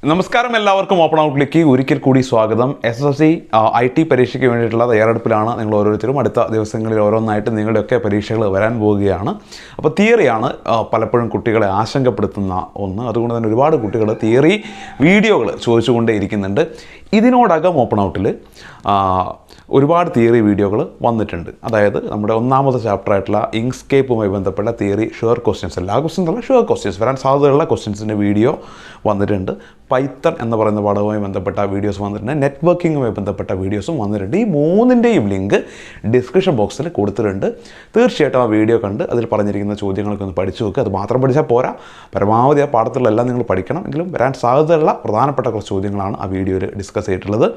നമസ്കാരം എല്ലാവർക്കും ഓപ്പൺ ഔട്ട്ലേക്ക് ഒരിക്കൽ കൂടി സ്വാഗതം. SSLC IT പരീക്ഷയ്ക്ക് വേണ്ടിയിട്ടുള്ള തയ്യാറെടുപ്പിലാണ് നിങ്ങൾ ഓരോരുത്തരും. അടുത്ത ദിവസങ്ങളിൽ ഓരോന്നായിട്ട് നിങ്ങളുടെയൊക്കെ പരീക്ഷകൾ വരാൻ പോവുകയാണ്. അപ്പോൾ തിയറിയാണ് പലപ്പോഴും കുട്ടികളെ ആശങ്കപ്പെടുത്തുന്ന ഒന്ന്. അതുകൊണ്ട് തന്നെ ഒരുപാട് കുട്ടികൾ തിയറി വീഡിയോകൾ ചോദിച്ചുകൊണ്ടേ ഇരിക്കുന്നുണ്ട്. ഇതിനോടകം ഓപ്പൺ ഔട്ടിൽ ഒരുപാട് തിയറി വീഡിയോകൾ വന്നിട്ടുണ്ട്. അതായത് നമ്മുടെ ഒന്നാമത്തെ ചാപ്റ്ററായിട്ടുള്ള ഇങ്ക്സ്കേപ്പുമായി ബന്ധപ്പെട്ട തിയറി ഷുവർ ക്വസ്റ്റ്യൻസ്, എല്ലാ ക്വസ്റ്റ്യൻസ് അല്ല, ഷുവർ ക്വസ്റ്റ്യൻസ് വരാൻ സാധ്യതയുള്ള ക്വസ്റ്റ്യൻസിൻ്റെ വീഡിയോ വന്നിട്ടുണ്ട്. പൈത്തൺ എന്ന് പറയുന്ന പാഠവുമായി ബന്ധപ്പെട്ട വീഡിയോസ് വന്നിട്ടുണ്ട്. നെറ്റ്വർക്കിങ്ങുമായി ബന്ധപ്പെട്ട വീഡിയോസും വന്നിട്ടുണ്ട്. ഈ മൂന്നിൻ്റെയും ലിങ്ക് ഡിസ്ക്രിപ്ഷൻ ബോക്സിൽ കൊടുത്തിട്ടുണ്ട്. തീർച്ചയായിട്ടും ആ വീഡിയോ കണ്ട് അതിൽ പറഞ്ഞിരിക്കുന്ന ചോദ്യങ്ങളൊക്കെ ഒന്ന് പഠിച്ചു നോക്കുക. അത് മാത്രം പഠിച്ചാൽ പോരാ, പരമാവധി ആ പാഠത്തിലെല്ലാം നിങ്ങൾ പഠിക്കണം. എങ്കിലും വരാൻ സാധ്യതയുള്ള പ്രധാനപ്പെട്ട കുറച്ച് ചോദ്യങ്ങളാണ് ആ വീഡിയോയിൽ ഡിസ്കസ് ചെയ്തിട്ടുള്ളത്.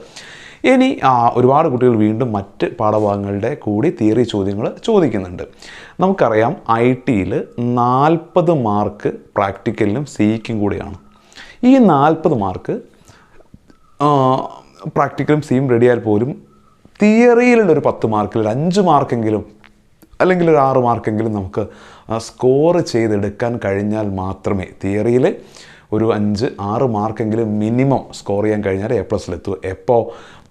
ഇനി ഒരുപാട് കുട്ടികൾ വീണ്ടും മറ്റ് പാഠഭാഗങ്ങളുടെ കൂടി തിയറി ചോദ്യങ്ങൾ ചോദിക്കുന്നുണ്ട്. നമുക്കറിയാം IT-യിൽ 40 മാർക്ക് പ്രാക്ടിക്കലിനും സിക്കും കൂടിയാണ്. ഈ 40 മാർക്ക് പ്രാക്ടിക്കലും സിയും റെഡിയായാൽ പോലും തിയറിയിലുള്ളൊരു 10 മാർക്കിൽ ഒരു 5 മാർക്കെങ്കിലും അല്ലെങ്കിൽ ഒരു 6 മാർക്കെങ്കിലും നമുക്ക് സ്കോർ ചെയ്തെടുക്കാൻ കഴിഞ്ഞാൽ മാത്രമേ തിയറിയിൽ ഒരു 5-6 മാർക്കെങ്കിലും മിനിമം സ്കോർ ചെയ്യാൻ കഴിഞ്ഞാൽ A+ലെത്തൂ. എപ്പോൾ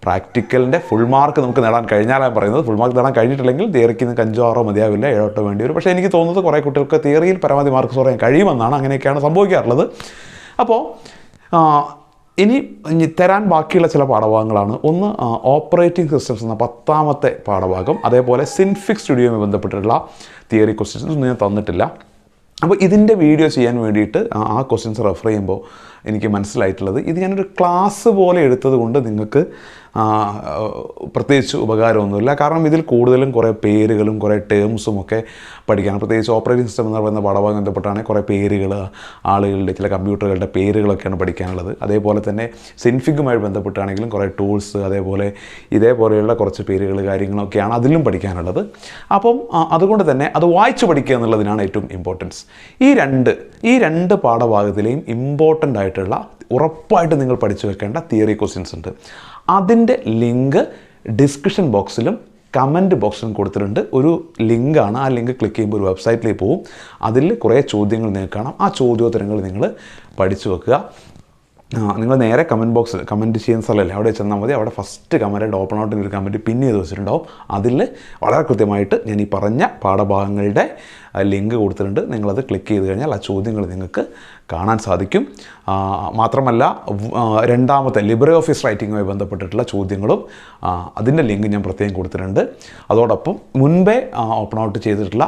പ്രാക്ടിക്കലിൻ്റെ ഫുൾ മാർക്ക് നമുക്ക് നേടാൻ കഴിഞ്ഞാലാണ് പറയുന്നത്. ഫുൾ മാർക്ക് നേടാൻ കഴിഞ്ഞിട്ടില്ലെങ്കിൽ തിയറിക്ക് നിങ്ങൾക്ക് 5-6 മതിയാവില്ല, 7-8 വേണ്ടി വരും. പക്ഷേ എനിക്ക് തോന്നുന്നത് കുറേ കുട്ടികൾക്ക് തിയറിയിൽ പരമാവധി മാർക്ക് സ്കോർ ചെയ്യാൻ കഴിയുമെന്നാണ്. അങ്ങനെയൊക്കെയാണ് സംഭവിക്കാറുള്ളത്. അപ്പോൾ ഇനി തരാൻ ബാക്കിയുള്ള ചില പാഠഭാഗങ്ങളാണ്. ഒന്ന് ഓപ്പറേറ്റിംഗ് സിസ്റ്റംസ് എന്ന 10ാമത്തെ പാഠഭാഗം, അതേപോലെ സിൻഫിക് സ്റ്റുഡിയോയുമായി ബന്ധപ്പെട്ടിട്ടുള്ള തിയറി ക്വസ്റ്റ്യൻസ് ഒന്നും ഞാൻ തന്നിട്ടില്ല. അപ്പോൾ ഇതിൻ്റെ വീഡിയോ ചെയ്യാൻ വേണ്ടിയിട്ട് ആ ക്വസ്റ്റ്യൻസ് റെഫർ ചെയ്യുമ്പോൾ എനിക്ക് മനസ്സിലായിട്ടുള്ളത്, ഇത് ഞാനൊരു ക്ലാസ് പോലെ എടുത്തത് കൊണ്ട് നിങ്ങൾക്ക് പ്രത്യേകിച്ച് ഉപകാരമൊന്നുമില്ല. കാരണം ഇതിൽ കൂടുതലും കുറേ പേരുകളും കുറേ ടേംസും ഒക്കെ പഠിക്കാനും, പ്രത്യേകിച്ച് ഓപ്പറേറ്റിംഗ് സിസ്റ്റം എന്ന് പറയുന്ന പാഠഭാഗം ബന്ധപ്പെട്ടാണെങ്കിൽ കുറേ പേരുകൾ, ആളുകളുടെ ചില കമ്പ്യൂട്ടറുകളുടെ പേരുകളൊക്കെയാണ് പഠിക്കാനുള്ളത്. അതേപോലെ തന്നെ സിൻഫിഗുമായി ബന്ധപ്പെട്ടാണെങ്കിലും കുറേ ടൂൾസ്, അതേപോലെ ഇതേപോലെയുള്ള കുറച്ച് പേരുകൾ കാര്യങ്ങളൊക്കെയാണ് അതിലും പഠിക്കാനുള്ളത്. അപ്പം അതുകൊണ്ട് തന്നെ അത് വായിച്ച് പഠിക്കുക എന്നുള്ളതിനാണ് ഏറ്റവും ഇമ്പോർട്ടൻസ്. ഈ രണ്ട് പാഠഭാഗത്തിലെയും ഇമ്പോർട്ടൻ്റ് ആയിട്ടുള്ള ഉറപ്പായിട്ട് നിങ്ങൾ പഠിച്ചു വെക്കേണ്ട തിയറി ക്വസ്റ്റ്യൻസ് ഉണ്ട്. അതിൻ്റെ ലിങ്ക് ഡിസ്ക്രിപ്ഷൻ ബോക്സിലും കമൻറ്റ് ബോക്സിലും കൊടുത്തിട്ടുണ്ട്. ഒരു ലിങ്കാണ്. ആ ലിങ്ക് ക്ലിക്ക് ചെയ്യുമ്പോൾ ഒരു വെബ്സൈറ്റിലേക്ക് പോകും. അതിൽ കുറേ ചോദ്യങ്ങൾ നിങ്ങൾക്ക് കാണാം. ആ ചോദ്യോത്തരങ്ങൾ നിങ്ങൾ പഠിച്ചു വെക്കുക. നിങ്ങൾ നേരെ കമൻറ്റ് ബോക്സിൽ കമൻറ്റ് ചെയ്യുന്ന സ്ഥലമല്ലേ, അവിടെ ചെന്നാൽ മതി. അവിടെ ഫസ്റ്റ് കമൻറ്റ് ഓപ്പൺ ഔട്ടിൻ്റെ ഒരു കമൻറ്റ് പിൻ ചെയ്ത് വെച്ചിട്ടുണ്ടാവും. അതിൽ വളരെ കൃത്യമായിട്ട് ഞാൻ ഈ പറഞ്ഞ പാഠഭാഗങ്ങളുടെ ലിങ്ക് കൊടുത്തിട്ടുണ്ട്. നിങ്ങളത് ക്ലിക്ക് ചെയ്ത് കഴിഞ്ഞാൽ ആ ചോദ്യങ്ങൾ നിങ്ങൾക്ക് കാണാൻ സാധിക്കും. മാത്രമല്ല, രണ്ടാമത്തെ ലിബ്രെ ഓഫീസ് റൈറ്റിങ്ങുമായി ബന്ധപ്പെട്ടിട്ടുള്ള ചോദ്യങ്ങളും അതിൻ്റെ ലിങ്ക് ഞാൻ പ്രത്യേകം കൊടുത്തിട്ടുണ്ട്. അതോടൊപ്പം മുൻപേ ഓപ്പൺ ഔട്ട് ചെയ്തിട്ടുള്ള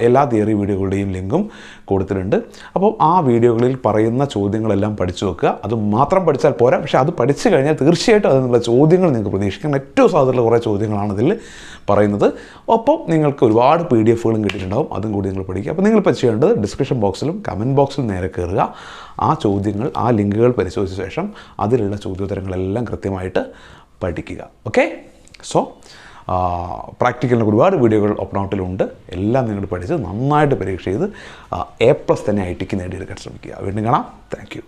എല്ലാ തിയറി വീഡിയോകളുടെയും ലിങ്കും കൊടുത്തിട്ടുണ്ട്. അപ്പോൾ ആ വീഡിയോകളിൽ പറയുന്ന ചോദ്യങ്ങളെല്ലാം പഠിച്ചു വെക്കുക. അത് മാത്രം പഠിച്ചാൽ പോരാ, പക്ഷേ അത് പഠിച്ചു കഴിഞ്ഞാൽ തീർച്ചയായിട്ടും അതിനുള്ള ചോദ്യങ്ങൾ നിങ്ങൾക്ക് പ്രതീക്ഷിക്കാം. ഏറ്റവും സാധ്യതയുള്ള കുറേ ചോദ്യങ്ങളാണ് ഇതിൽ പറയുന്നത്. ഒപ്പം നിങ്ങൾക്ക് ഒരുപാട് PDF-കളും കിട്ടിയിട്ടുണ്ടാവും. അതും കൂടി നിങ്ങൾ പഠിക്കുക. അപ്പോൾ നിങ്ങളിപ്പോൾ ചെയ്യേണ്ടത് ഡിസ്ക്രിപ്ഷൻ ബോക്സിലും കമൻറ്റ് ബോക്സിലും നേരെ കയറുക. ആ ചോദ്യങ്ങൾ, ആ ലിങ്കുകൾ പരിശോധിച്ച ശേഷം അതിലുള്ള ചോദ്യോത്തരങ്ങളെല്ലാം കൃത്യമായിട്ട് പഠിക്കുക. ഓക്കെ, സോ പ്രാക്ടിക്കലിന് ഒരുപാട് വീഡിയോകൾ ഓപ്പൺ ഔട്ടിലുണ്ട്. എല്ലാം നിങ്ങൾ പഠിച്ച് നന്നായിട്ട് പരീക്ഷ ചെയ്ത് A+ തന്നെ IT-ക്ക് നേടിയെടുക്കാൻ ശ്രമിക്കുക. വീണ്ടും കാണാം. Thank you.